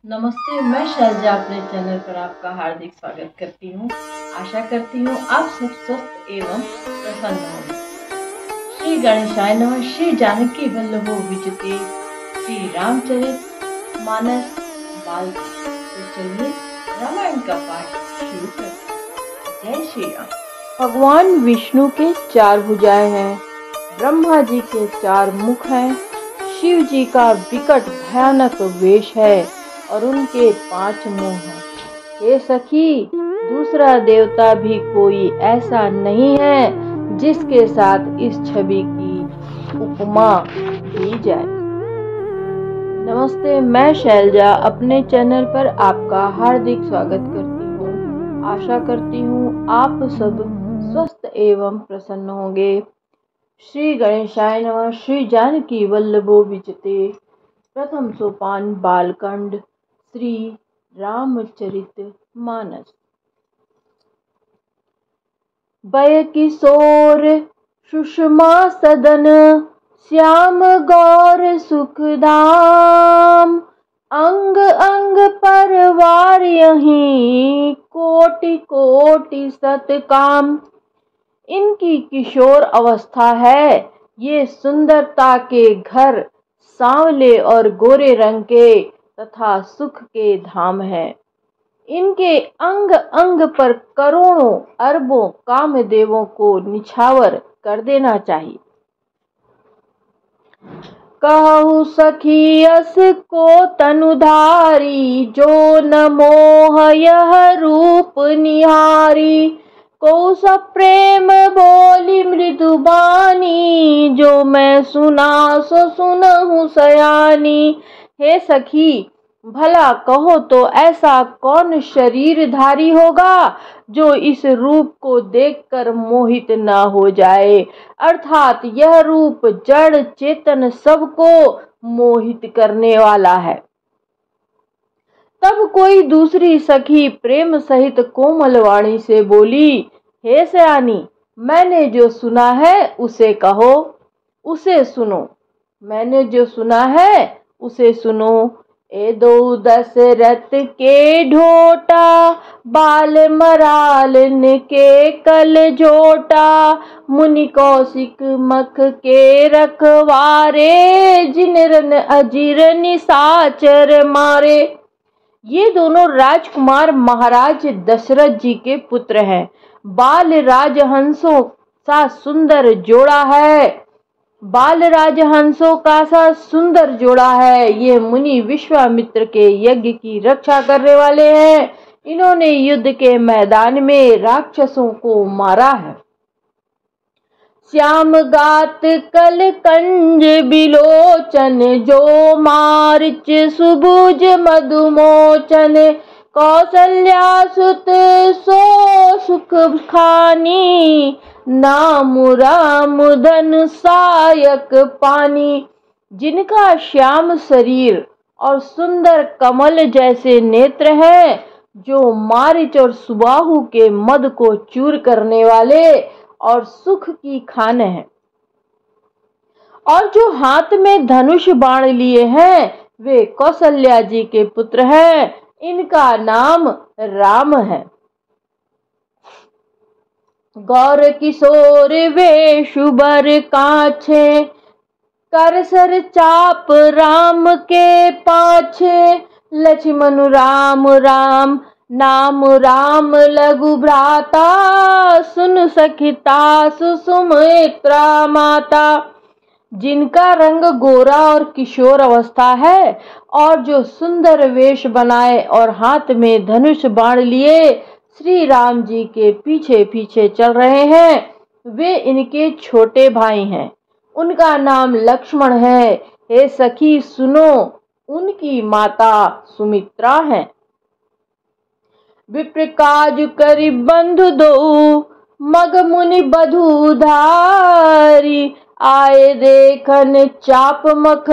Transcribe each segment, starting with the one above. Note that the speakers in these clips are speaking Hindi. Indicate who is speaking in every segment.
Speaker 1: नमस्ते, मैं शैलजा अपने चैनल पर आपका हार्दिक स्वागत करती हूँ। आशा करती हूँ आप सब स्वस्थ एवं प्रसन्न होंगे। श्री गणेशाय नमः। श्री जानकी वल्लभो विजयते। श्री रामचरित मानस बाल। तो चलिए रामायण का पाठ शुरू करते हैं। जय श्री राम।
Speaker 2: भगवान विष्णु के 4 भुजाएं हैं, ब्रह्मा जी के 4 मुख हैं, शिव जी का विकट भयानक वेश है और उनके 5 मुंह हैं। हे सखी, दूसरा देवता भी कोई ऐसा नहीं है जिसके साथ इस छवि की उपमा दी जाए। नमस्ते, मैं शैलजा अपने चैनल पर आपका हार्दिक स्वागत करती हूँ। आशा करती हूँ आप सब स्वस्थ एवं प्रसन्न होंगे। श्री गणेशाय नमः। श्री जानकी वल्लभो विजयते। प्रथम सोपान बालकांड श्री रामचरित मानस। भय किशोर सुषमा सदन, श्याम गौर सुखधाम। अंग अंग परवार यहीं, कोटि कोटि सतकाम। इनकी किशोर अवस्था है, ये सुंदरता के घर, सांवले और गोरे रंग के तथा सुख के धाम है। इनके अंग अंग पर करोड़ों अरबों कामदेवों को निछावर कर देना चाहिए। कहु सखी अस को तनुधारी, जो न मोह यह रूप निहारी। को सब प्रेम बोली मृदुबानी, जो मैं सुना सो सुनहु सयानी। हे सखी, भला कहो तो ऐसा कौन शरीरधारी होगा जो इस रूप को देखकर मोहित न हो जाए। अर्थात यह रूप जड़ चेतन सबको मोहित करने वाला है। तब कोई दूसरी सखी प्रेम सहित कोमल वाणी से बोली, हे सयानी, मैंने जो सुना है उसे कहो, उसे सुनो। मैंने जो सुना है उसे सुनो। ए दो दशरथ के ढोटा, बाल मरालन के कल जोटा। मुनि कौशिक मख के रखवारे, जिन रन अजीर निशाचर मारे। ये दोनों राजकुमार महाराज दशरथ जी के पुत्र हैं। बाल राजहंसों सा सुंदर जोड़ा है। बाल राजहंसों का सा सुंदर जोड़ा है। ये मुनि विश्वामित्र के यज्ञ की रक्षा करने वाले हैं। इन्होंने युद्ध के मैदान में राक्षसों को मारा है। श्याम गात कल कंज बिलोचन, जो मार्च सुभुज मधुमोचन। कौसल्या सुत सो सुख खानी, नाम राम धन सायक पानी। जिनका श्याम शरीर और सुंदर कमल जैसे नेत्र है, जो मारिच और सुबाहु के मद को चूर करने वाले और सुख की खान है, और जो हाथ में धनुष बाण लिए हैं, वे कौशल्या जी के पुत्र हैं। इनका नाम राम है। गौर किशोर वेशु बर काछे, करसर चाप राम के पाछे। लक्ष्मण राम राम नाम राम लघु भ्राता, सुन सखिता सुमित्रा माता। जिनका रंग गोरा और किशोर अवस्था है, और जो सुंदर वेश बनाए और हाथ में धनुष बाण लिए श्री राम जी के पीछे पीछे चल रहे हैं, वे इनके छोटे भाई हैं। उनका नाम लक्ष्मण है। हे सखी सुनो, उनकी माता सुमित्रा है। विप्र काज करि बंधु दो, मग मुनि बधु धारी। आए देखन चाप मख,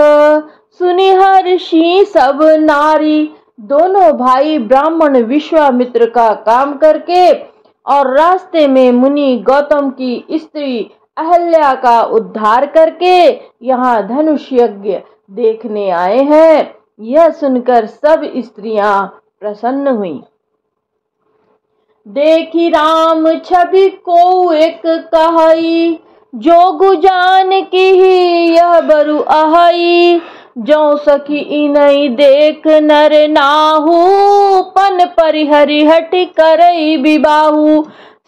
Speaker 2: सुनि हर्षि सब नारी। दोनों भाई ब्राह्मण विश्वामित्र का काम करके और रास्ते में मुनि गौतम की स्त्री अहल्या का उद्धार करके यहाँ धनुष यज्ञ देखने आए हैं। यह सुनकर सब स्त्रियां प्रसन्न हुईं। देखी राम छवि को एक कहई, जोगु जान की यह बरु अहई। जो सखी इनई देख नर नाहू, पन परिहरि हटि करई विबाहू।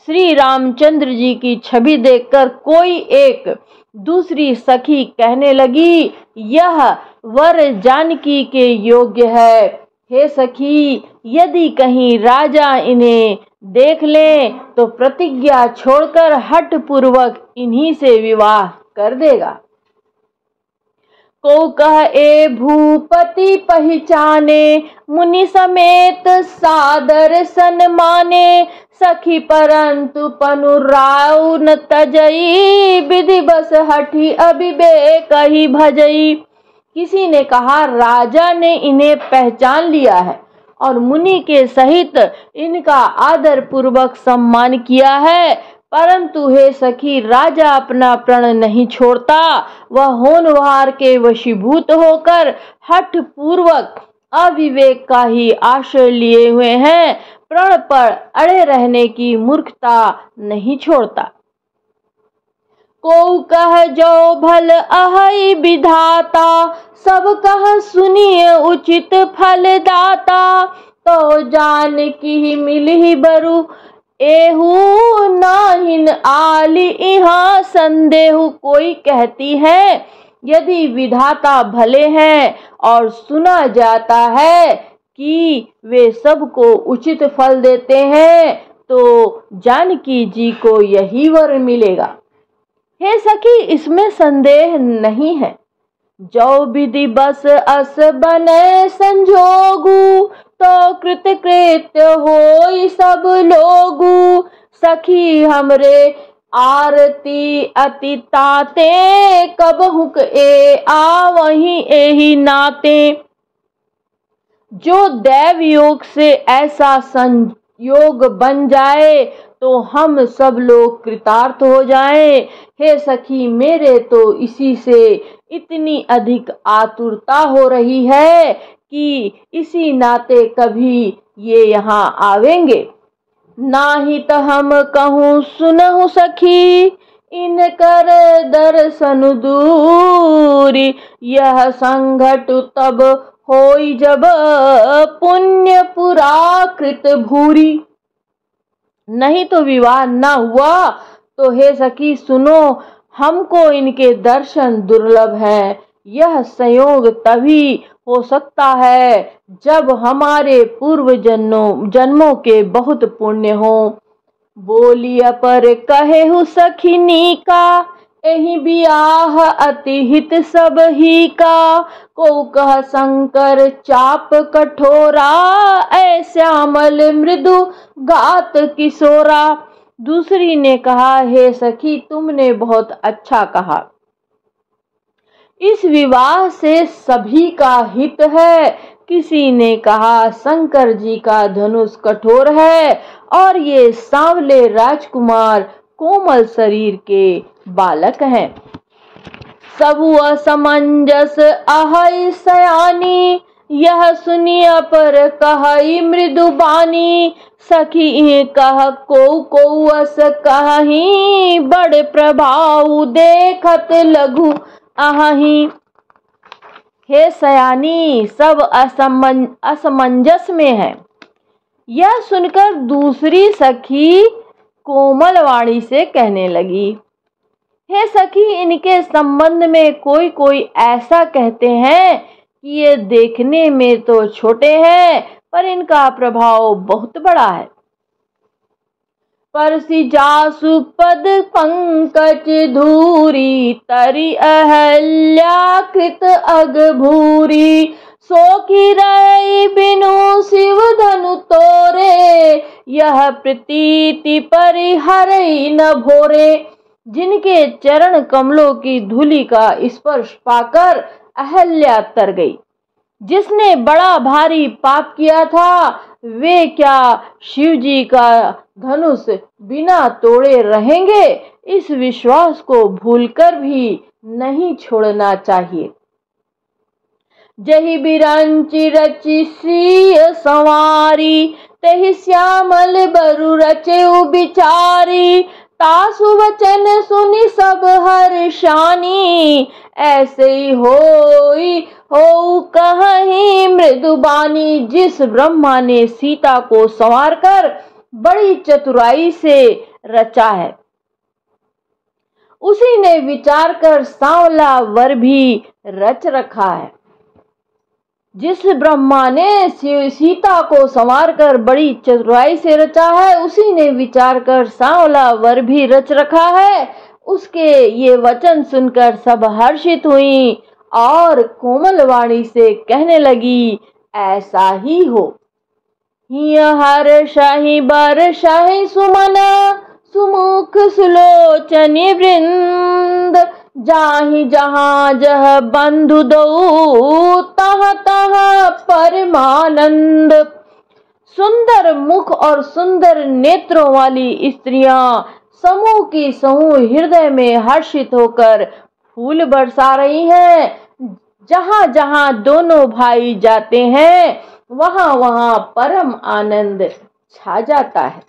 Speaker 2: श्री रामचंद्र जी की छवि देखकर कोई एक दूसरी सखी कहने लगी, यह वर जानकी के योग्य है। हे सखी, यदि कहीं राजा इन्हें देख ले तो प्रतिज्ञा छोड़कर हठ पूर्वक इन्हीं से विवाह कर देगा। को कह ए भूपति पहचाने, मुनि समेत सादर सन्माने। सखी परंतु पनुराउ न तजई, विधि बस हठी अविवेक ही भजई। किसी ने कहा, राजा ने इन्हें पहचान लिया है और मुनि के सहित इनका आदर पूर्वक सम्मान किया है, परंतु हे सखी, राजा अपना प्रण नहीं छोड़ता। वह होनहार के वशीभूत होकर हठ पूर्वक अविवेक का ही आश्रय लिए हुए हैं, प्रण पर अड़े रहने की मूर्खता नहीं छोड़ता। को कह जो भल अहै विधाता, सब कह सुनिए उचित फल दाता। तो जान की मिलहि बरु एहू, नाहिन आली इहाँ संदेहु। कोई कहती है, यदि विधाता भले हैं और सुना जाता है कि वे सबको उचित फल देते हैं, तो जानकी जी को यही वर मिलेगा। हे सखी, इसमें संदेह नहीं है। जो विधि बस अस बने संजोगु, तो कृतकृत्य होई सब लोगु। सखी हमरे आरती अति ताते, कब हुक ए आवहीं एही नाते। जो दैव योग से ऐसा संयोग बन जाए तो हम सब लोग कृतार्थ हो जाएं। हे सखी, मेरे तो इसी से इतनी अधिक आतुरता हो रही है कि इसी नाते कभी ये यहाँ आवेंगे। नाही तो हम कहूँ सुनहु सखी, इनकर दर्शन दूरी। यह संघट तब होई जब पुण्य पुराकृत भूरी। नहीं तो विवाह न हुआ तो हे सखी सुनो, हमको इनके दर्शन दुर्लभ है। यह संयोग तभी हो सकता है जब हमारे पूर्व जन्मों के बहुत पुण्य हो। बोलिया पर कहेहु सखिनी का, एहि बियाह अति हित सब ही का। को कह शंकर चाप कठोरा, ऐ श्यामल मृदु गात किशोरा। दूसरी ने कहा, हे सखी, तुमने बहुत अच्छा कहा। इस विवाह से सभी का हित है। किसी ने कहा, शंकर जी का धनुष कठोर है और ये सांवले राजकुमार कोमल शरीर के बालक हैं। सबु असमंजस अहै सयानी, यह सुनिया पर कहई मृदु बानी। सखी कह को अस कहीं, बड़ प्रभाव देखत लघु अहि। हे सयानी, सब असमंजस में है। यह सुनकर दूसरी सखी कोमल वाणी से कहने लगी, हे सखी, इनके संबंध में कोई कोई ऐसा कहते हैं कि ये देखने में तो छोटे हैं पर इनका प्रभाव बहुत बड़ा है। परसी जासु पद पंकज धूरी, तरी अहल्या कृत अग भूरी। सो की रई बिनु शिव धनु तोरे, यह प्रतीति परिहरई न भोरे। जिनके चरण कमलों की धूलि का स्पर्श पाकर अहल्या तर गई। जिसने बड़ा भारी पाप किया था, वे क्या शिव जी का धनुष बिना तोड़े रहेंगे? इस विश्वास को भूलकर भी नहीं छोड़ना चाहिए। जही बिरंची रची श्रीय संवारी, तेहि श्यामल बरु रचे बिचारी। तासु वचन सुनि सब हर्षानी, ऐसे ही होई हो कहीं मृदुबानी। जिस ब्रह्मा ने सीता को संवार कर बड़ी चतुराई से रचा है, उसी ने विचार कर सांवला वर भी रच रखा है। जिस ब्रह्मा ने सीता को संवार कर बड़ी चतुराई से रचा है, उसी ने विचार कर सांवला वर भी रच रखा है। उसके ये वचन सुनकर सब हर्षित हुई और कोमल वाणी से कहने लगी, ऐसा ही हो। हिय हर्षहि बरषहि सुमन, सुमुख सुलोचनी वृंद। जाहि जहाँ जह बंधु दो, तह तह परमानंद। सुंदर मुख और सुंदर नेत्रों वाली स्त्रियां समूह की समूह हृदय में हर्षित होकर फूल बरसा रही हैं। जहाँ जहाँ दोनों भाई जाते हैं, वहाँ वहाँ परम आनंद छा जाता है।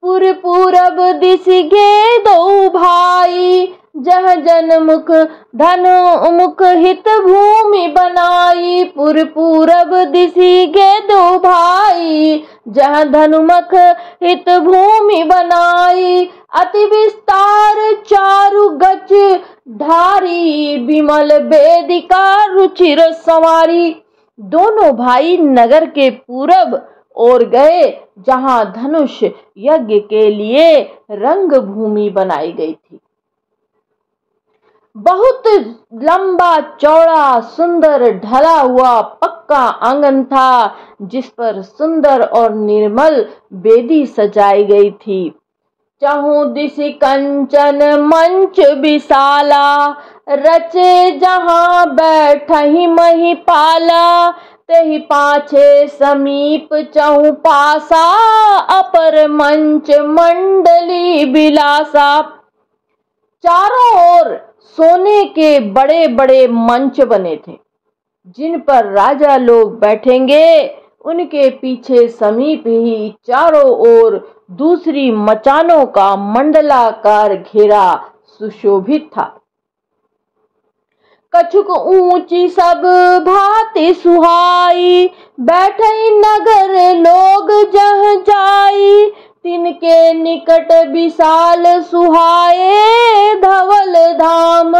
Speaker 2: पुर पूरब दिशि गे दो भाई, जह जनमुख धनु मुख हित भूमि बनाई। पुर पूरब दिशि गे दो भाई, जह धनुमुख हित भूमि बनाई। अति विस्तार चारु गज धारी, विमल वेदिका रुचिर संवारी। दोनों भाई नगर के पूरब ओर गए, जहां धनुष यज्ञ के लिए रंग भूमि बनाई गई थी। बहुत लंबा चौड़ा सुंदर ढला हुआ पक्का आंगन था, जिस पर सुंदर और निर्मल वेदी सजाई गई थी। चहु दिशि कंचन मंच विशाला, रचे जहाँ बैठहि महिपाला। तेहि पाछे समीप चहु पासा, अपर मंच मंडली बिलासा। चारों ओर सोने के बड़े बड़े मंच बने थे, जिन पर राजा लोग बैठेंगे। उनके पीछे समीप ही चारों ओर दूसरी मचानों का मंडलाकार घेरा सुशोभित था। कछुक ऊंची सब भांति सुहाई, बैठे नगर लोग जह जाई। तिनके निकट विशाल सुहाए, धवल धाम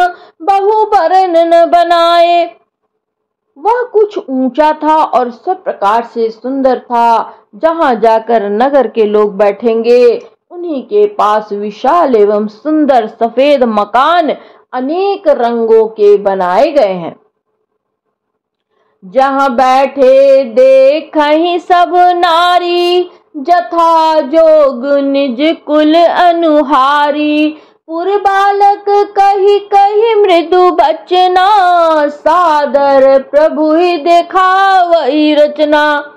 Speaker 2: बहु वर्णन बनाए। वह कुछ ऊंचा था और सब प्रकार से सुंदर था। जहां जाकर नगर के लोग बैठेंगे, उन्हीं के पास विशाल एवं सुंदर सफेद मकान अनेक रंगों के बनाए गए हैं। जहां बैठे देखहि सब नारी, जथा जोग निज कुल अनुहारी। पुर बालक कही कही मृदु बचना, सादर प्रभु ही देखावई रचना।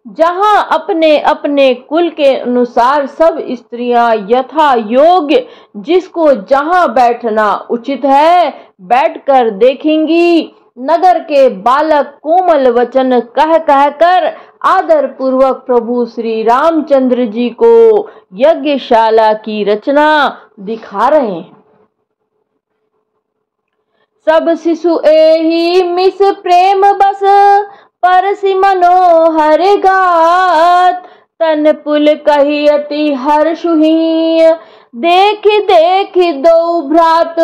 Speaker 2: जहां अपने अपने कुल के अनुसार सब स्त्रियां यथा योग्य जिसको जहां बैठना उचित है बैठकर देखेंगी। नगर के बालक कोमल वचन कह कर आदर पूर्वक प्रभु श्री रामचंद्र जी को यज्ञशाला की रचना दिखा रहे हैं। सब शिशु एहि मिस प्रेम बस, परसि मनोहर गात। तन पुल कही अति हर्षुहीय, देखि देखि दो भ्रात।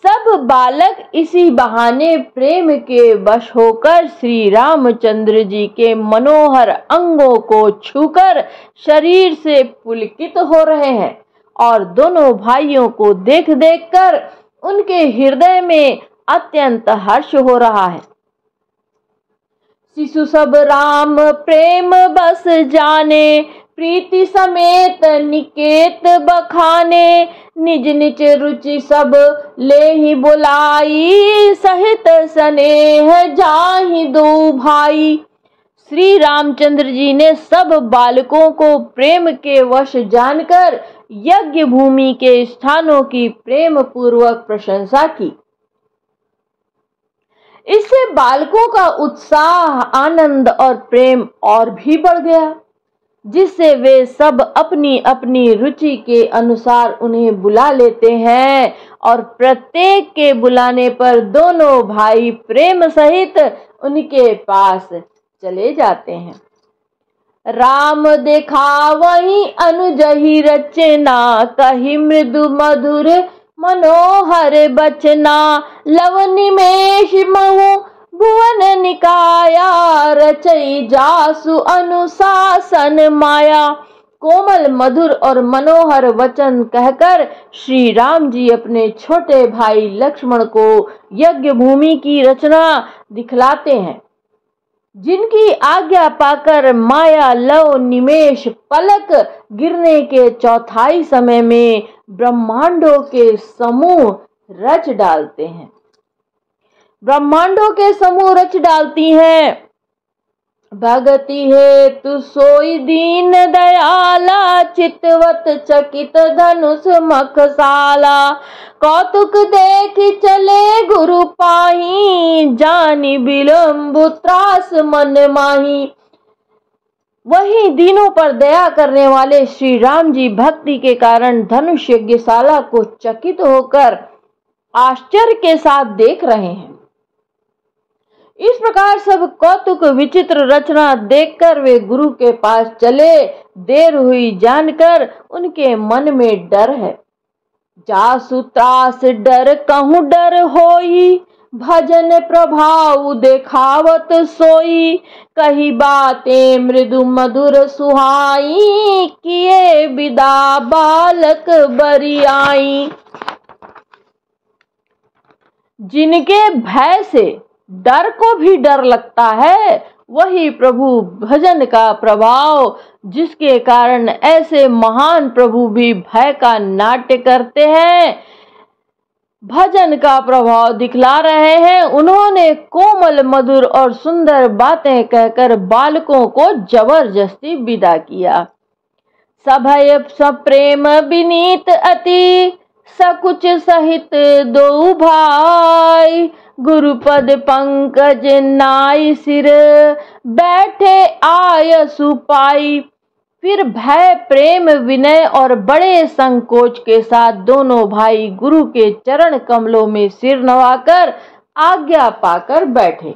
Speaker 2: सब बालक इसी बहाने प्रेम के वश होकर श्री रामचंद्र जी के मनोहर अंगों को छूकर शरीर से पुलकित हो रहे हैं और दोनों भाइयों को देख देख कर उनके हृदय में अत्यंत हर्ष हो रहा है। शिशु सब राम प्रेम बस जाने, प्रीति समेत निकेत बखाने। निज निज रुचि सब ले ही बुलाई, सहित स्नेह जाहि दो भाई। श्री रामचंद्र जी ने सब बालकों को प्रेम के वश जानकर यज्ञ भूमि के स्थानों की प्रेम पूर्वक प्रशंसा की। इससे बालकों का उत्साह, आनंद और प्रेम और भी बढ़ गया, जिससे वे सब अपनी अपनी रुचि के अनुसार उन्हें बुला लेते हैं और प्रत्येक के बुलाने पर दोनों भाई प्रेम सहित उनके पास चले जाते हैं। राम देखा वही अनुजहि रचना, कही मृदु मधुर मनोहर बचना, लव निमेष महु भुवन निकाया, रचई जासु अनुशासन माया। कोमल, मधुर और मनोहर वचन कहकर श्री राम जी अपने छोटे भाई लक्ष्मण को यज्ञ भूमि की रचना दिखलाते हैं, जिनकी आज्ञा पाकर माया, लव, निमेष, पलक गिरने के चौथाई समय में ब्रह्मांडों के समूह रच डालते हैं। ब्रह्मांडों के समूह रच डालती हैं। भगति हेतु सोई दीन दयाला, चितवत चकित धनुष मखसाला, कौतुक देख चले गुरु पाही, जानी विलंबु त्रास मन माही। वही दीनों पर दया करने वाले श्री राम जी भक्ति के कारण धनुष यज्ञशाला को चकित होकर आश्चर्य के साथ देख रहे हैं। इस प्रकार सब कौतुक विचित्र रचना देखकर वे गुरु के पास चले। देर हुई जानकर उनके मन में डर है। जासु त्रास डर कहूँ डर होई, भजन प्रभाव देखावत सोई, कही बातें मृदु मधुर सुहाई, किए विदा बालक बरियाई। जिनके भय से डर को भी डर लगता है, वही प्रभु भजन का प्रभाव, जिसके कारण ऐसे महान प्रभु भी भय का नाट्य करते हैं, भजन का प्रभाव दिखला रहे हैं। उन्होंने कोमल, मधुर और सुंदर बातें कहकर बालकों को जबरदस्ती विदा किया। सभय सप्रेम विनीत अति, सकुच सहित दो भाई, गुरुपद पंकज नाई सिर, बैठे आय सुपाई। फिर भय, प्रेम, विनय और बड़े संकोच के साथ दोनों भाई गुरु के चरण कमलों में सिर नवाकर आज्ञा पाकर बैठे।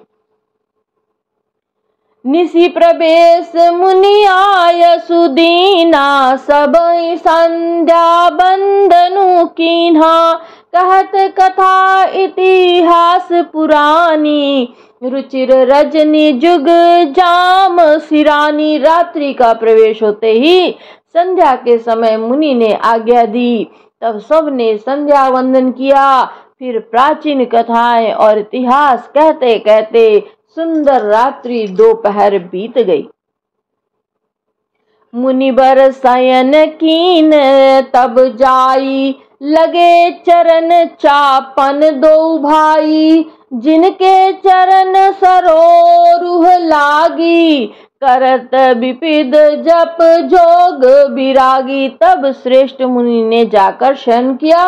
Speaker 2: निसी प्रवेश मुनि आय सुदीना, सब संध्या बंदनु कीन्हा, कहत कथा इतिहास पुरानी, रुचिर रजनी जुग जाम सिरानी। रात्रि का प्रवेश होते ही संध्या के समय मुनि ने आज्ञा दी। तब सब ने संध्या वंदन किया। फिर प्राचीन कथाएं और इतिहास कहते कहते सुंदर रात्रि दोपहर बीत गई। मुनिवर शयन कीन तब जाई, लगे चरण चापन दो भाई, जिनके चरण सरोरुह लागी, करत विपिद जप जोग विरागी। तब श्रेष्ठ मुनि ने जाकर शयन किया।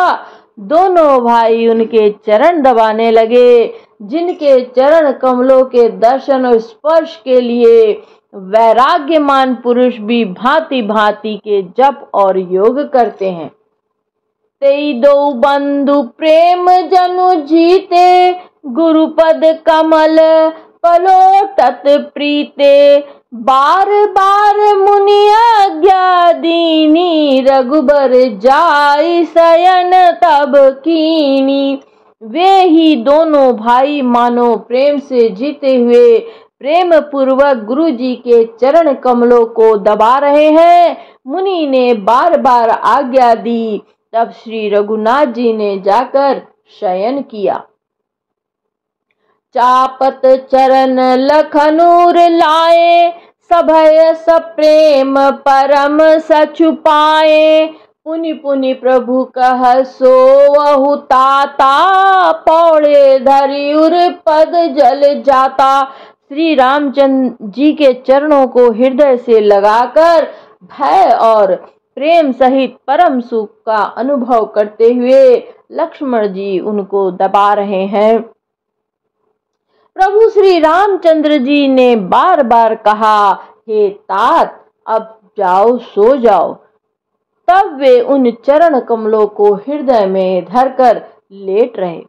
Speaker 2: दोनों भाई उनके चरण दबाने लगे, जिनके चरण कमलों के दर्शन और स्पर्श के लिए वैराग्यमान पुरुष भी भांति भांति के जप और योग करते हैं। तेई दो बंधु प्रेम जनु जीते, गुरुपद कमल पलोटत प्रीते, बार बार मुनि आज्ञा दीनी, रघुबर जाई शयन तब कीनी। वे ही दोनों भाई मानो प्रेम से जीते हुए प्रेम पूर्वक गुरु जी के चरण कमलों को दबा रहे हैं। मुनि ने बार बार आज्ञा दी। तब श्री रघुनाथ जी ने जाकर शयन किया। चापत चरण लखनूर लाए, सभय सप्रेम परम सछुपाए, पुनि पुनि प्रभु कह सोवहु ताता, पौड़े धरि उर पद जल जाता। श्री रामचंद्र जी के चरणों को हृदय से लगाकर भय और प्रेम सहित परम सुख का अनुभव करते हुए लक्ष्मण जी उनको दबा रहे हैं। प्रभु श्री रामचंद्र जी ने बार बार कहा, हे तात, अब जाओ, सो जाओ। तब वे उन चरण कमलों को हृदय में धरकर लेट रहे।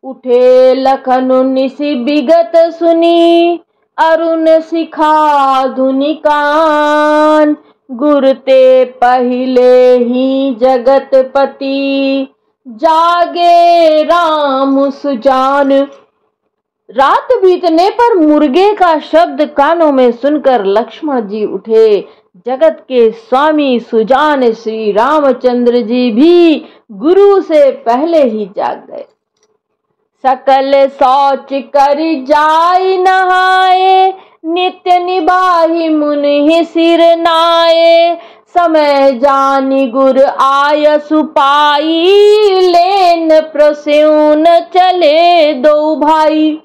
Speaker 2: उठे लखन निसि बिगत सुनी, अरुण शिखा धुनि कान। गुर ते पहिले ही जगत पति, जागे राम सुजान। रात बीतने पर मुर्गे का शब्द कानों में सुनकर लक्ष्मण जी उठे। जगत के स्वामी सुजान श्री रामचंद्र जी भी गुरु से पहले ही जाग गए। सकल शौच कर जाय नहाए, नित्य निबाहि मुनि सिर नाये। समय जानि गुर आयसु पाई, लेन प्रसून चले दो भाई।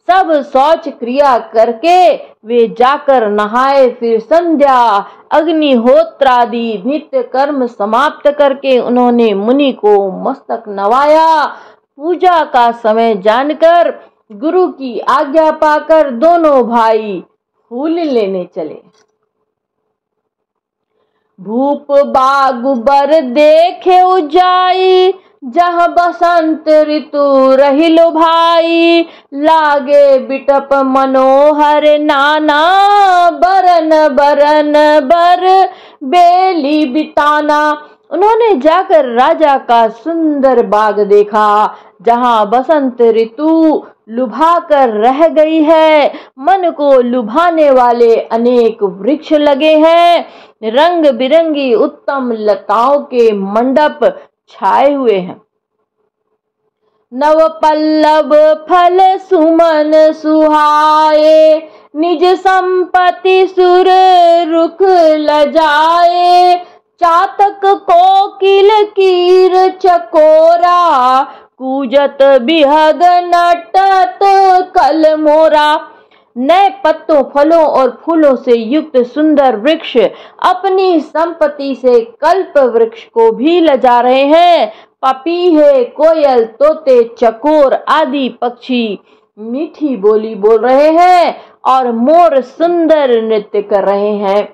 Speaker 2: सब शौच क्रिया करके वे जाकर नहाए। फिर संध्या अग्निहोत्रादि नित्य कर्म समाप्त करके उन्होंने मुनि को मस्तक नवाया। पूजा का समय जानकर गुरु की आज्ञा पाकर दोनों भाई फूल लेने चले। भूप बाग बर देखे उजाई, जहाँ बसंत ऋतु रहिलो भाई। लागे बिटप मनोहर नाना, बरन बरन बर बेली बिताना। उन्होंने जाकर राजा का सुंदर बाग देखा, जहाँ बसंत ऋतु लुभा कर रह गई है। मन को लुभाने वाले अनेक वृक्ष लगे हैं। रंग बिरंगी उत्तम लताओं के मंडप छाए हुए हैं। नव पल्लव फल सुमन सुहाए, निज संपत्ति सुर रुख लजाए। चातक कोकिल कीर चकोरा, कूजत बिहग नटत कल मोरा। नए पत्तों, फलों और फूलों से युक्त सुंदर वृक्ष अपनी संपत्ति से कल्प वृक्ष को भी लजा रहे हैं। पपीहे, कोयल, तोते, चकोर आदि पक्षी मीठी बोली बोल रहे हैं और मोर सुंदर नृत्य कर रहे हैं।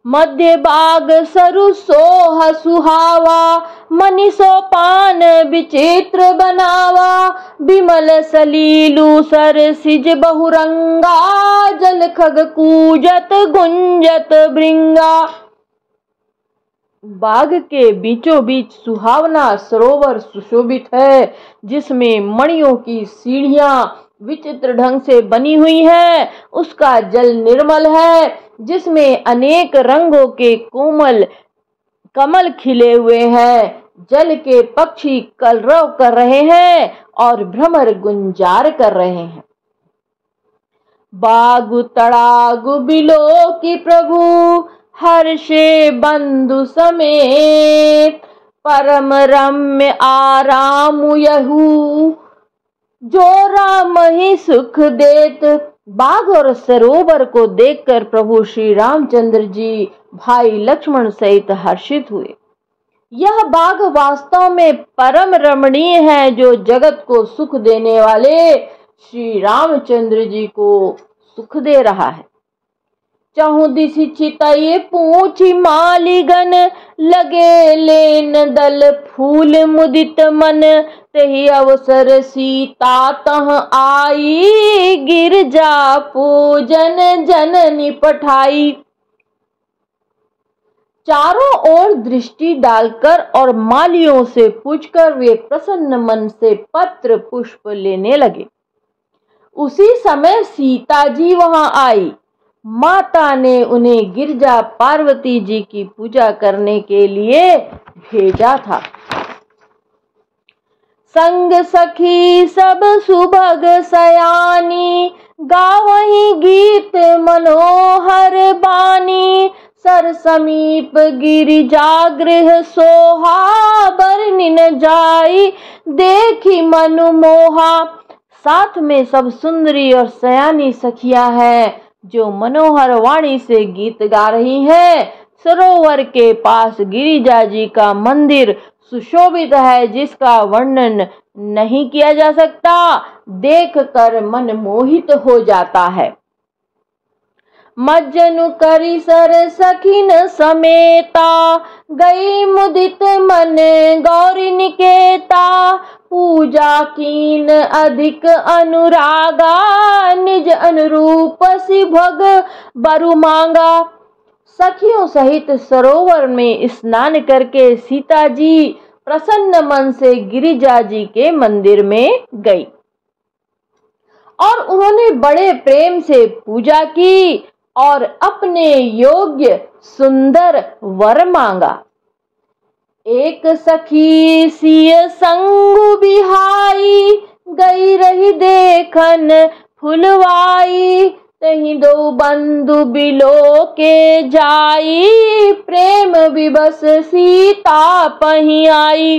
Speaker 2: मध्य बाग सरु सोह सुहावा, मनि सोपान विचित्र बनावा। बिमल सलीलु सर सिज बहुरंगा, जल खग कूजत गुंजत भृंगा। बाग के बीचों बीच सुहावना सरोवर सुशोभित है, जिसमें मणियों की सीढ़ियां विचित्र ढंग से बनी हुई है। उसका जल निर्मल है, जिसमें अनेक रंगों के कोमल कमल खिले हुए हैं। जल के पक्षी कलरव कर रहे हैं और भ्रमर गुंजार कर रहे हैं। बागु तड़ागु बिलो की प्रभु, हर्षे बंधु समेत। परम रम्य आराम यहू, जो राम ही सुख देत। बाग और सरोवर को देखकर प्रभु श्री रामचंद्र जी भाई लक्ष्मण सहित हर्षित हुए। यह बाग वास्तव में परम रमणीय है, जो जगत को सुख देने वाले श्री रामचंद्र जी को सुख दे रहा है। चहु दिशि चितई पूछी मालिगन, लगे लेन दल फूल मुदित मन। तही अवसर सीता तह आई, गिरजा पूजन जननी पठाई। चारों ओर दृष्टि डालकर और मालियों से पूछकर वे प्रसन्न मन से पत्र पुष्प लेने लगे। उसी समय सीता जी वहां आई। माता ने उन्हें गिरजा पार्वती जी की पूजा करने के लिए भेजा था। संग सखी सब सुभग सयानी, गावहीं गीत मनोहर बानी। सर समीप गिरिजा गृह सोहा, बरनिन जाई देखी मनु मोहा। साथ में सब सुंदरी और सयानी सखियां हैं, जो मनोहर वाणी से गीत गा रही हैं। सरोवर के पास गिरिजा जी का मंदिर सुशोभित है, जिसका वर्णन नहीं किया जा सकता, देखकर मन मोहित हो जाता है। मज्जनु करी सर सखिन समेता, गई मुदित मन गौरी निकेता। पूजा कीन अधिक अनुरागा, निज अनुरूप सि भग बरु मांगा। सखियों सहित सरोवर में स्नान करके सीता जी प्रसन्न मन से गिरिजा जी के मंदिर में गई और उन्होंने बड़े प्रेम से पूजा की और अपने योग्य सुंदर वर मांगा। एक सखी सिय संगु बिहाई, गई रही देखन फुलवाई। तही दो बंधु बिलो के जाई, प्रेम विवश सीता पही आई।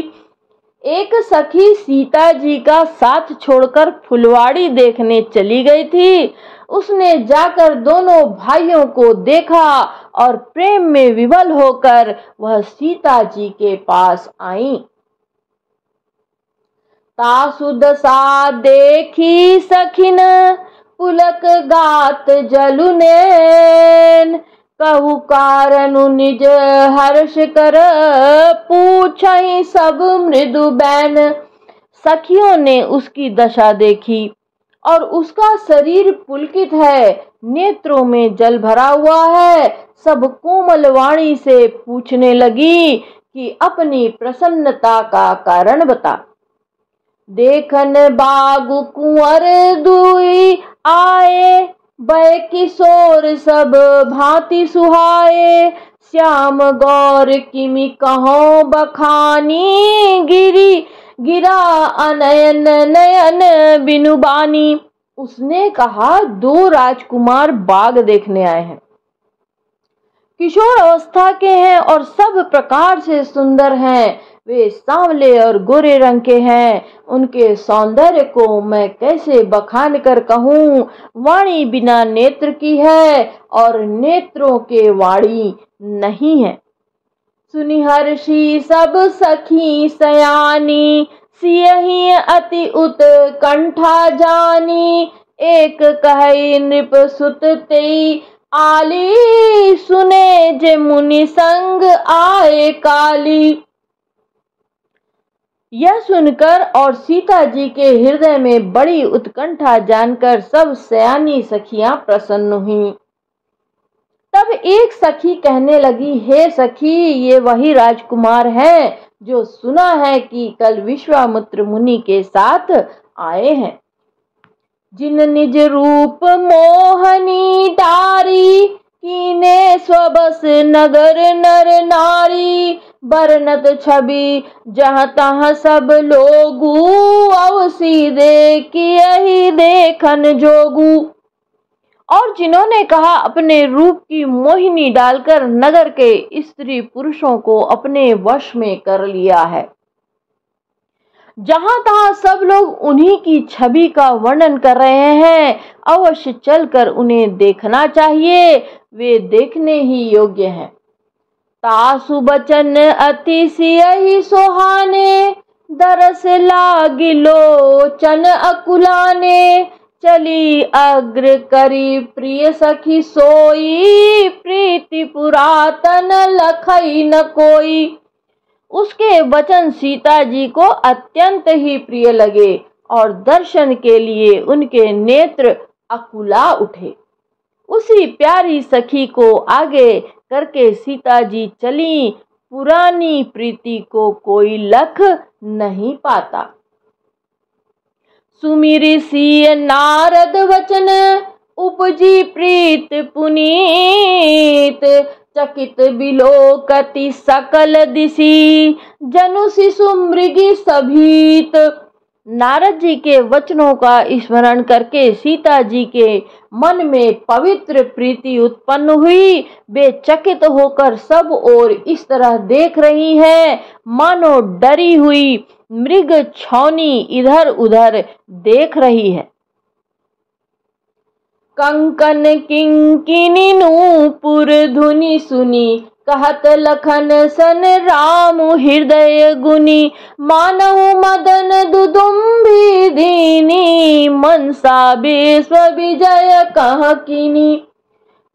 Speaker 2: एक सखी सीता जी का साथ छोड़कर फुलवाड़ी देखने चली गई थी। उसने जाकर दोनों भाइयों को देखा और प्रेम में विवल होकर वह सीता जी के पास आई। तासु दशा देखी सखिन, पुलक गात जलु नैन। कहु कारनु निज हर्ष कर, पूछहि सब मृदु बैन। सखियों ने उसकी दशा देखी और उसका शरीर पुलकित है, नेत्रों में जल भरा हुआ है। सब कोमल वाणी से पूछने लगी कि अपनी प्रसन्नता का कारण बता। देखन बागु कुंवर दुई आए, बै किशोर सब भांति सुहाए। श्याम गौर किमि कहो बखानी, गिरा अनयन नयन बिनु बानी। उसने कहा, दो राजकुमार बाग देखने आए हैं, किशोर अवस्था के हैं और सब प्रकार से सुंदर हैं। वे सांवले और गोरे रंग के हैं। उनके सौंदर्य को मैं कैसे बखान कर कहूँ। वाणी बिना नेत्र की है और नेत्रों के वाणी नहीं है। सुनि हर्षि सब सखी सयानी, सियहि अति उत्कंठा जानी। एक कहे नृप सुत तेई आली, सुने जे मुनि संग आए काली। यह सुनकर और सीता जी के हृदय में बड़ी उत्कंठा जानकर सब सयानी सखियां प्रसन्न हुईं। तब एक सखी कहने लगी, हे सखी, ये वही राजकुमार हैं जो सुना है कि कल विश्वामित्र मुनि के साथ आए हैं। जिन निज रूप मोहनी डारी, कीने स्वबस नगर नर नारी। बरनत छवि जहाँ तहाँ सब लोगू, अवसी देखियहि देखन जोगू। और जिन्होंने कहा अपने रूप की मोहिनी डालकर नगर के स्त्री पुरुषों को अपने वश में कर लिया है। जहां तहां सब लोग उन्हीं की छवि का वर्णन कर रहे हैं। अवश्य चलकर उन्हें देखना चाहिए, वे देखने ही योग्य हैं। तासु बचन अति सियहि सोहाने, दरस लागी लोचन अकुलाने। चली अग्र करी प्रिय सखी सोई, प्रीति पुरातन लखई न कोई। उसके वचन सीता जी को अत्यंत ही प्रिय लगे और दर्शन के लिए उनके नेत्र अकुला उठे। उसी प्यारी सखी को आगे करके सीता जी चली। पुरानी प्रीति को कोई लख नहीं पाता। सुमिरि सिय नारद वचन, उपजी प्रीत पुनीत। चकित बिलोकति सकल दिशि, जनु शिशु मृगी सभीत। नारद जी के वचनों का स्मरण करके सीता जी के मन में पवित्र प्रीति उत्पन्न हुई। वे चकित होकर सब ओर इस तरह देख रही हैं मानो डरी हुई मृग छौनी इधर उधर देख रही है। कंकन किंकिनी नूपुर धुनि सुनी, कहत लखन सन राम हृदय गुनी। मानहु मदन दुदुम्भी दीनी, मनसा विश्व विजय कह कीनी।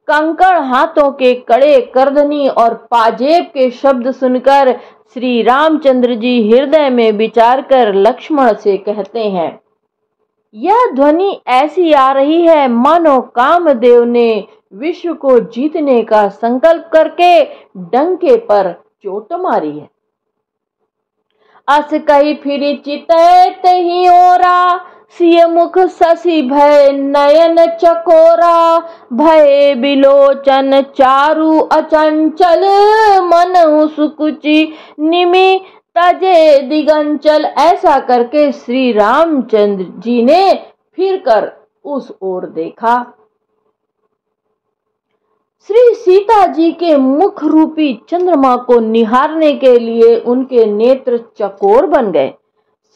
Speaker 2: कंकड़ हाथों के कड़े करधनी और पाजेब के शब्द सुनकर श्री रामचंद्र जी हृदय में विचार कर लक्ष्मण से कहते हैं, यह ध्वनि ऐसी आ रही है मानो कामदेव ने विश्व को जीतने का संकल्प करके डंके पर चोट मारी है। अस कही फिर चितैत ही ओरा, सिय मुख शशि भय नयन चकोरा। भय बिलोचन चारु अचंचल, मनहु सुकुचि निमि तजे दिगंचल। ऐसा करके श्री रामचंद्र जी ने फिर कर उस ओर देखा। श्री सीता जी के मुख रूपी चंद्रमा को निहारने के लिए उनके नेत्र चकोर बन गए।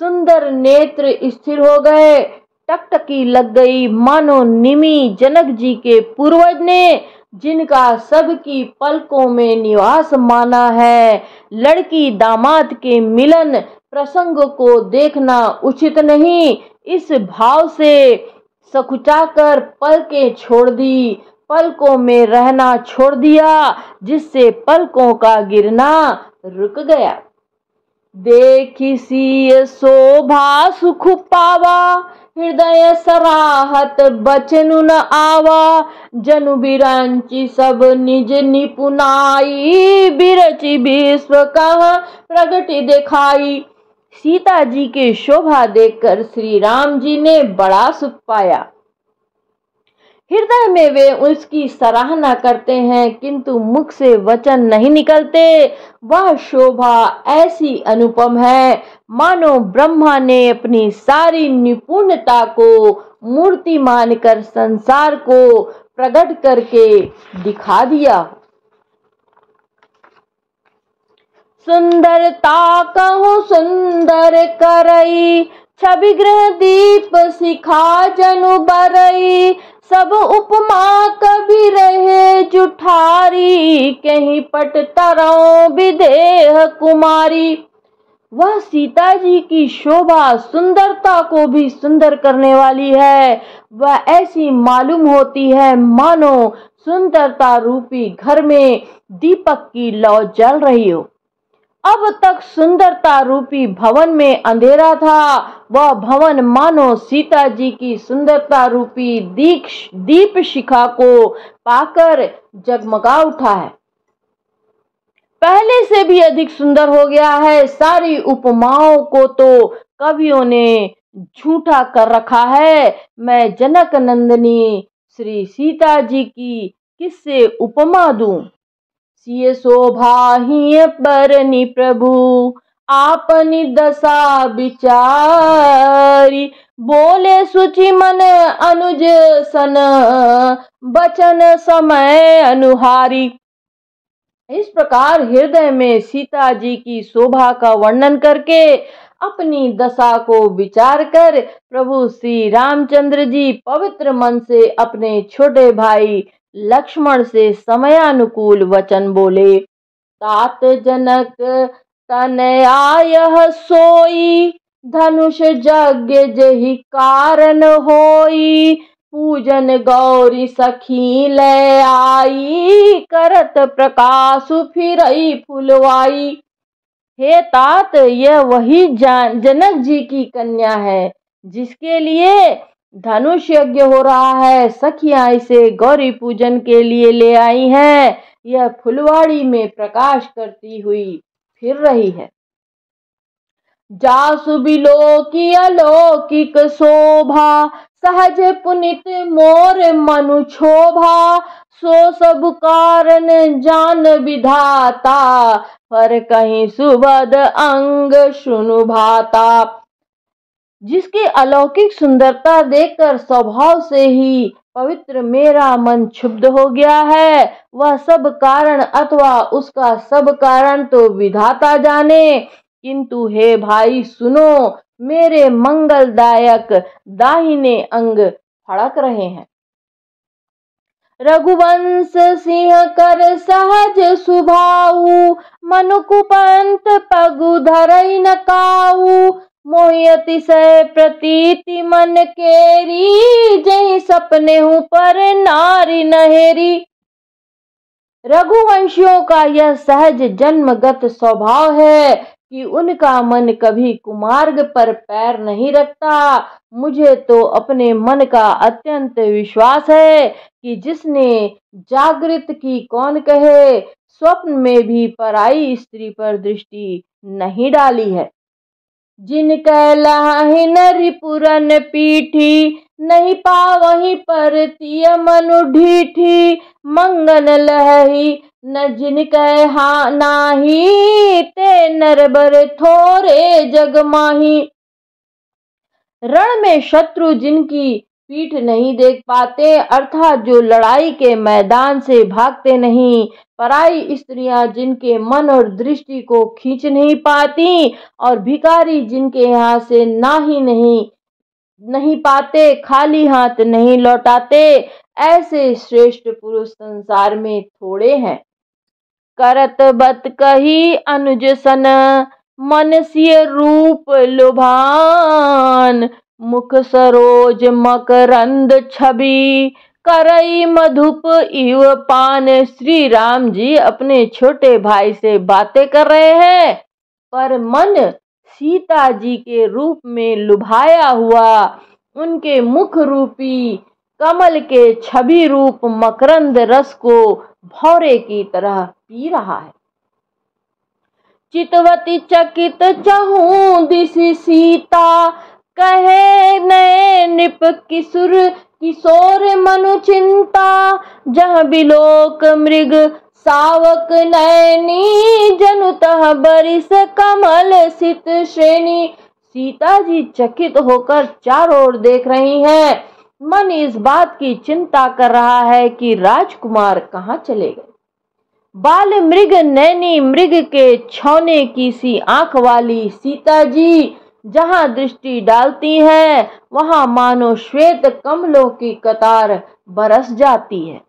Speaker 2: सुंदर नेत्र स्थिर हो गए, टकटकी लग गई, मानो निमि जनक जी के पूर्वज ने, जिनका सबकी पलकों में निवास माना है। लड़की दामाद के मिलन प्रसंग को देखना उचित नहीं, इस भाव से सकुचाकर पलकें छोड़ दी, पलकों में रहना छोड़ दिया, जिससे पलकों का गिरना रुक गया। देखी सिय शोभा सुख पावा, हृदय सराहत बचनु न आवा। जनु बिरंची सब निज निपुनाई, बिरची विश्व कह प्रगति दिखाई। सीता जी के शोभा देखकर श्री राम जी ने बड़ा सुख पाया। हृदय में वे उसकी सराहना करते हैं, किंतु मुख से वचन नहीं निकलते। वह शोभा ऐसी अनुपम है मानो ब्रह्मा ने अपनी सारी निपुणता को मूर्ति मानकर संसार को प्रकट करके दिखा दिया। सुंदरता कहूँ सुंदर करई, छवि गृह दीप शिखा जनु बरई। सब उपमा कभी रहे जुठारी, कहीं पट तरौ विदेह कुमारी। वह सीता जी की शोभा सुंदरता को भी सुंदर करने वाली है। वह ऐसी मालूम होती है मानो सुंदरता रूपी घर में दीपक की लौ जल रही हो। अब तक सुंदरता रूपी भवन में अंधेरा था, वह भवन मानो सीता जी की सुंदरता रूपी दीप शिखा को पाकर जगमगा उठा है, पहले से भी अधिक सुंदर हो गया है। सारी उपमाओं को तो कवियों ने झूठा कर रखा है। मैं जनक नंदिनी श्री सीता जी की किससे उपमा दूं। सिय शोभा ही बरनी प्रभु, आपनी दशा विचारी। बोले सुचि मन अनुज सन, बचन समय अनुहारी। इस प्रकार हृदय में सीता जी की शोभा का वर्णन करके अपनी दशा को विचार कर प्रभु श्री रामचंद्र जी पवित्र मन से अपने छोटे भाई लक्ष्मण से समयानुकूल वचन बोले। तात जनक तनया सोई, धनुष यज्ञ जहि कारण होई। पूजन गौरी सखी ले आई, करत प्रकाश फिरई फुलवाई। हे तात, यह वही जनक जी की कन्या है जिसके लिए धनुष यज्ञ हो रहा है। सखियां इसे गौरी पूजन के लिए ले आई हैं। यह फुलवाड़ी में प्रकाश करती हुई फिर रही है। जासु बिलोकी अलौकिक शोभा, सहज पुनित मोर मनु क्षोभा। सो सब कारण जान विधाता, पर कहीं सुबद अंग सुनु भाता। जिसकी अलौकिक सुंदरता देखकर स्वभाव से ही पवित्र मेरा मन क्षुब्ध हो गया है, वह सब कारण अथवा उसका सब कारण तो विधाता जाने। किंतु हे भाई सुनो, मेरे मंगलदायक दाहिने अंग फड़क रहे हैं। रघुवंश सिंह कर सहज सुभाऊ, मनु कुपंत पगु धरई न काऊ। मोहि अतिशय प्रतीति मन केरी, जहि सपने हूँ पर नारी नहेरी। रघुवंशियों का यह सहज जन्मगत स्वभाव है कि उनका मन कभी कुमार्ग पर पैर नहीं रखता। मुझे तो अपने मन का अत्यंत विश्वास है कि जिसने जागृत की कौन कहे, स्वप्न में भी पराई स्त्री पर दृष्टि नहीं डाली है। जिन कहलाहि नरि पुरन पीठी, नहीं पावहीं पर तिय मनु ढीठी। मंगन लहही न जिन कह नाही, ते नरबर थोरे जग माही। रण में शत्रु जिनकी पीठ नहीं देख पाते, अर्थात जो लड़ाई के मैदान से भागते नहीं, पराई स्त्रियां जिनके मन और दृष्टि को खींच नहीं पाती, और भिखारी जिनके यहाँ से नहीं पाते, खाली हाथ नहीं लौटाते, ऐसे श्रेष्ठ पुरुष संसार में थोड़े हैं। करत बत कही अनुज सन, मन सिय रूप लुभान। मुख सरोज मकरंद छवि, करई मधुप इव पान। श्री राम जी अपने छोटे भाई से बातें कर रहे हैं, पर मन सीता जी के रूप में लुभाया हुआ उनके मुख रूपी कमल के छवि रूप मकरंद रस को भौरे की तरह पी रहा है। चितवती चकित चहूं दिसि सीता, कहे नए नृप किशोर मनु चिंता। जह बिलोक मृग सावक नैनी, जनु तह बरिस कमल सित श्रेणी। सीता जी चकित होकर चारों ओर देख रही हैं। मन इस बात की चिंता कर रहा है कि राजकुमार कहाँ चले गए। बाल मृग नैनी, मृग के छौने की सी आंख वाली सीता जी जहां दृष्टि डालती हैं, वहां मानो श्वेत कमलों की कतार बरस जाती है।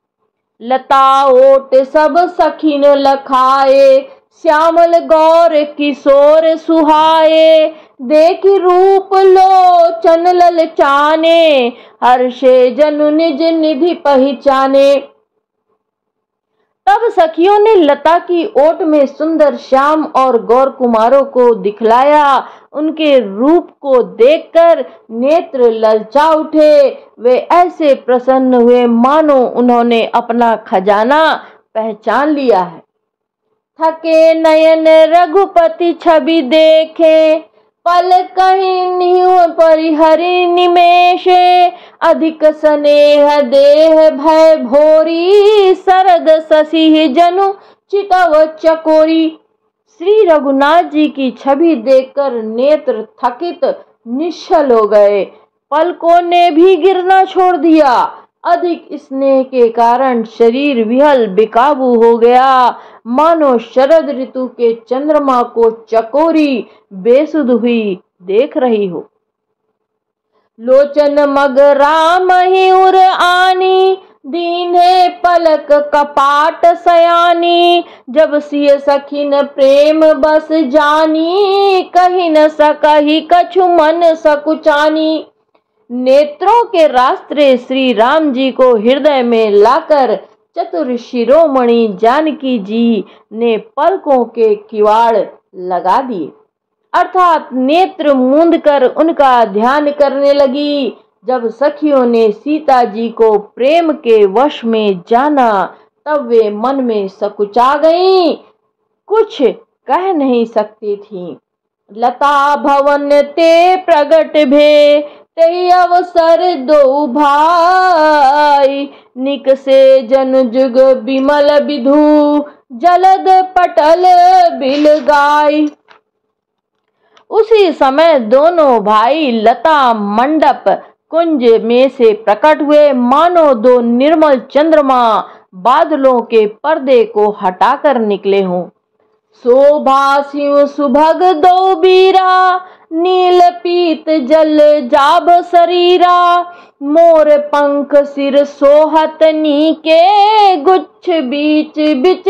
Speaker 2: लता ओट सब सखीन लखाए, श्यामल गौर किशोर सुहाए। देखी रूप लोचन ललचाने, हर्षे जनु निज निधि पहचाने। तब सखियों ने लता की ओट में सुंदर श्याम और गौर कुमारों को दिखलाया। उनके रूप को देखकर नेत्र ललचा उठे। वे ऐसे प्रसन्न हुए मानो उन्होंने अपना खजाना पहचान लिया है। थके नयन रघुपति छवि देखे, पल कहीं निहुँ परिहरि निमेषे। अधिक स्नेह देह भय भोरी, सरद शशि जनु चितव चकोरी। श्री रघुनाथ जी की छवि देखकर नेत्र थकित निश्चल हो गए, पलकों ने भी गिरना छोड़ दिया। अधिक स्नेह के कारण शरीर विहल बेकाबू हो गया, मानो शरद ऋतु के चंद्रमा को चकोरी बेसुध हुई देख रही हो। लोचन मग राम ही उर आनी, दीन्हे पलक कपाट सयानी। जब सिय सखिन प्रेम बस जानी, कही न सकही कछु मन सकुचानी। नेत्रों के रास्ते श्री राम जी को हृदय में लाकर चतुर शिरोमणि जानकी जी ने पलकों के किवाड़ लगा दिए, अर्थात नेत्र मूंद कर उनका ध्यान करने लगी। जब सखियों ने सीता जी को प्रेम के वश में जाना, तब वे मन में सकुचा गईं, कुछ कह नहीं सकती थीं। लता भवन ते प्रगट भे, तेई अवसर दो भाई। निकसे जन जुग बिमल विधु, जलद पटल बिल गाय। उसी समय दोनों भाई लता मंडप कुंज में से प्रकट हुए, मानो दो निर्मल चंद्रमा बादलों के पर्दे को हटाकर निकले हों। शोभा सिंह सुभग दो बीरा, नील पीत जल जाब शरीरा, मोर पंख सिर सोहत नीके, गुच्छ बीच बिच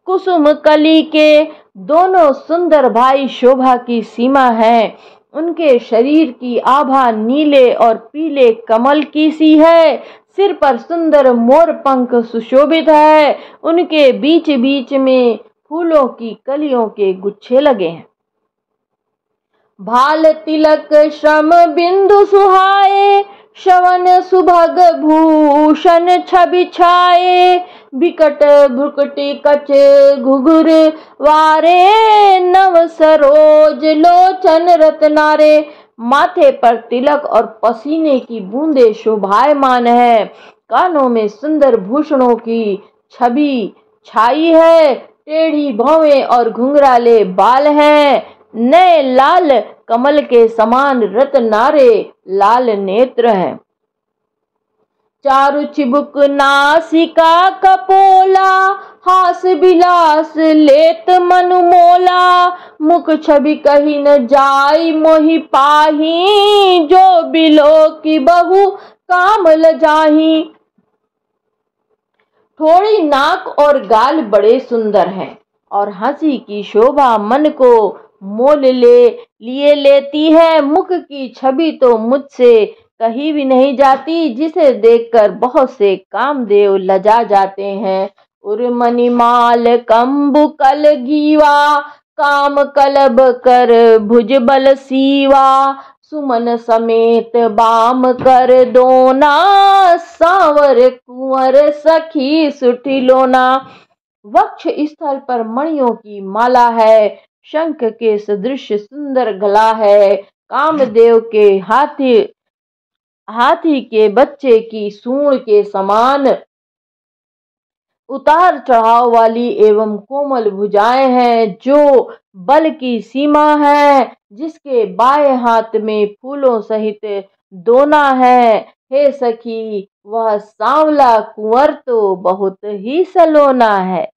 Speaker 2: कुसुम कली के। दोनों सुंदर भाई शोभा की सीमा है। उनके शरीर की आभा नीले और पीले कमल की सी है। सिर पर सुंदर मोर पंख सुशोभित है। उनके बीच बीच में फूलों की कलियों के गुच्छे लगे हैं। भाल तिलक श्रम बिंदु सुहाए, श्रवण सुभग भूषण छवि छाए। बिकट भ्रुकुटि कच घुघुर वारे, नव सरोज लोचन रत्नारे। माथे पर तिलक और पसीने की बूंदे शोभायमान है। कानों में सुंदर भूषणों की छवि छाई है। टेढ़ी भौवें और घुंघराले बाल हैं। नए लाल कमल के समान रत्नारे लाल नेत्र हैं। चारु चिबुक नासिका कपोला, हास विलास लेत मनु मोला। मुख छवि कही न जाई मोहि पाही, जो बिलो की बहु काम लजाही। थोड़ी नाक और गाल बड़े सुंदर हैं और हंसी की शोभा मन को मोल लिए लेती है। मुख की छवि तो मुझसे कहीं भी नहीं जाती, जिसे देखकर बहुत से कामदेव लजा जाते हैं। उर्मणिमाल कंबुकल गीवा, काम कलब कर भुजबल सीवा। सुमन समेत बाम कर दोना, सांवर कुंवर सखी सुठी लोना। वक्ष स्थल पर मणियों की माला है। शंख के सदृश सुंदर गला है। कामदेव के हाथी के बच्चे की सूंड के समान उतार चढ़ाव वाली एवं कोमल भुजाएं हैं, जो बल की सीमा है। जिसके बाएं हाथ में फूलों सहित दोना है। हे सखी, वह सांवला कुंवर तो बहुत ही सलोना है।